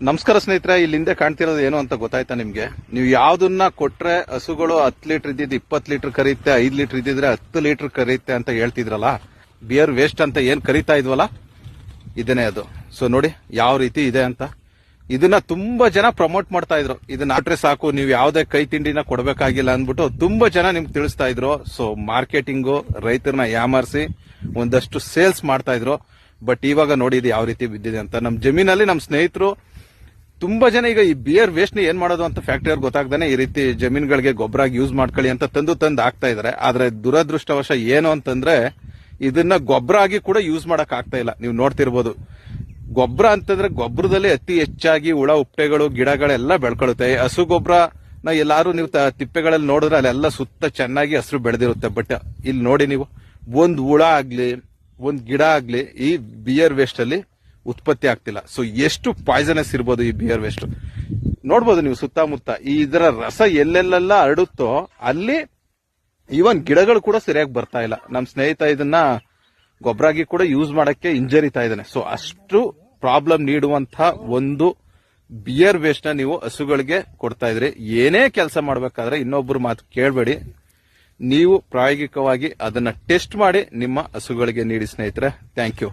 ನಮಸ್ಕಾರ ಸ್ನೇಹಿತರೆ, ಇಲ್ಲಿ ಹಿಂದೆ ಕಾಣ್ತಿರೋದು ಏನು ಅಂತ ಗೊತ್ತಾಯ್ತಾ ನಿಮ್ಗೆ? ನೀವು ಯಾವ್ದನ್ನ ಕೊಟ್ರೆ ಹಸುಗಳು 10 ಲೀಟರ್ ಇದ್ದಿದ್ದು 20 ಲೀಟರ್ ಕರೀತೆ, 5 ಲೀಟರ್ ಇದ್ದಿದ್ರೆ 10 ಲೀಟರ್ ಕರೀತೆ ಅಂತ ಹೇಳ್ತಿದ್ರಲ್ಲ, ಬಿಯರ್ ವೇಸ್ಟ್ ಅಂತ ಏನ್ ಕರೀತಾ ಇದ್ವಲ್ಲ, ಇದನ್ನೇ ಅದು. ಸೊ ನೋಡಿ ಯಾವ ರೀತಿ ಇದೆ ಅಂತ. ಇದನ್ನ ತುಂಬಾ ಜನ ಪ್ರಮೋಟ್ ಮಾಡ್ತಾ ಇದ್ರು. ಇದನ್ನ ಆಟ್ರೆ ಸಾಕು, ನೀವು ಯಾವ್ದೇ ಕೈ ತಿಂಡಿನ ಕೊಡ್ಬೇಕಾಗಿಲ್ಲ ಅಂದ್ಬಿಟ್ಟು ತುಂಬಾ ಜನ ನಿಮ್ಗೆ ತಿಳಿಸ್ತಾ ಇದ್ರು. ಸೊ ಮಾರ್ಕೆಟಿಂಗು, ರೈತರನ್ನ ಯಾಮಾರಿಸಿ ಒಂದಷ್ಟು ಸೇಲ್ಸ್ ಮಾಡ್ತಾ ಇದ್ರು. ಬಟ್ ಇವಾಗ ನೋಡಿ ಇದು ಯಾವ ರೀತಿ ಬಿದ್ದಿದೆ ಅಂತ. ನಮ್ ಜಮೀನಲ್ಲಿ ನಮ್ ಸ್ನೇಹಿತರು ತುಂಬಾ ಜನ ಈಗ ಈ ಬಿಯರ್ ವೇಸ್ಟ್ ನ ಏನ್ ಮಾಡೋದು ಅಂತ ಫ್ಯಾಕ್ಟರಿ ಅವ್ರಿಗೆ ಗೊತ್ತಾಗ್ದಾನೆ ಈ ರೀತಿ ಜಮೀನುಗಳಿಗೆ ಗೊಬ್ಬರ ಯೂಸ್ ಮಾಡ್ಕೊಳ್ಳಿ ಅಂತ ತಂದು ಹಾಕ್ತಾ ಇದಾರೆ. ಆದ್ರೆ ದುರದೃಷ್ಟವಶ ಏನು ಅಂತಂದ್ರೆ ಇದನ್ನ ಗೊಬ್ಬರ ಆಗಿ ಕೂಡ ಯೂಸ್ ಮಾಡಕ್ ಆಗ್ತಾ ಇಲ್ಲ. ನೀವು ನೋಡ್ತಿರ್ಬೋದು, ಗೊಬ್ಬರ ಅಂತಂದ್ರೆ ಗೊಬ್ಬರದಲ್ಲಿ ಅತಿ ಹೆಚ್ಚಾಗಿ ಹುಳ ಉಪ್ಪೆಗಳು ಗಿಡಗಳೆಲ್ಲ ಬೆಳ್ಕೊಳ್ಳುತ್ತೆ. ಹಸು ಗೊಬ್ಬರನ ಎಲ್ಲಾರು ನೀವು ತಿಪ್ಪೆಗಳಲ್ಲಿ ನೋಡಿದ್ರೆ ಅಲ್ಲೆಲ್ಲ ಸುತ್ತ ಚೆನ್ನಾಗಿ ಹಸಿರು ಬೆಳೆದಿರುತ್ತೆ. ಬಟ್ ಇಲ್ಲಿ ನೋಡಿ ನೀವು, ಒಂದ್ ಹುಳ ಆಗ್ಲಿ ಒಂದ್ ಗಿಡ ಆಗ್ಲಿ ಈ ಬಿಯರ್ ವೇಸ್ಟ್ ಅಲ್ಲಿ ಉತ್ಪತ್ತಿ ಆಗ್ತಿಲ್ಲ. ಸೊ ಎಷ್ಟು ಪಾಯ್ಸನಸ್ ಇರ್ಬೋದು ಈ ಬಿಯರ್ ವೇಸ್ಟ್. ನೋಡ್ಬೋದು ನೀವು ಸುತ್ತಮುತ್ತ ಇದರ ರಸ ಎಲ್ಲೆಲ್ಲೆಲ್ಲ ಹರಡುತ್ತೋ ಅಲ್ಲಿ ಈವನ್ ಗಿಡಗಳು ಕೂಡ ಸರಿಯಾಗಿ ಬರ್ತಾ ಇಲ್ಲ. ನಮ್ ಸ್ನೇಹಿತ ಇದನ್ನ ಗೊಬ್ಬರಾಗಿ ಕೂಡ ಯೂಸ್ ಮಾಡಕ್ಕೆ ಹಿಂಜರಿತಾ ಇದ್ದಾನೆ. ಸೊ ಅಷ್ಟು ಪ್ರಾಬ್ಲಮ್ ನೀಡುವಂತಹ ಒಂದು ಬಿಯರ್ ವೇಸ್ಟ್ ನ ನೀವು ಹಸುಗಳಿಗೆ ಕೊಡ್ತಾ ಇದ್ರಿ. ಏನೇ ಕೆಲಸ ಮಾಡ್ಬೇಕಾದ್ರೆ ಇನ್ನೊಬ್ಬರು ಮಾತು ಕೇಳಬೇಡಿ, ನೀವು ಪ್ರಾಯೋಗಿಕವಾಗಿ ಅದನ್ನ ಟೆಸ್ಟ್ ಮಾಡಿ ನಿಮ್ಮ ಹಸುಗಳಿಗೆ ನೀಡಿ ಸ್ನೇಹಿತರೆ. Thank you.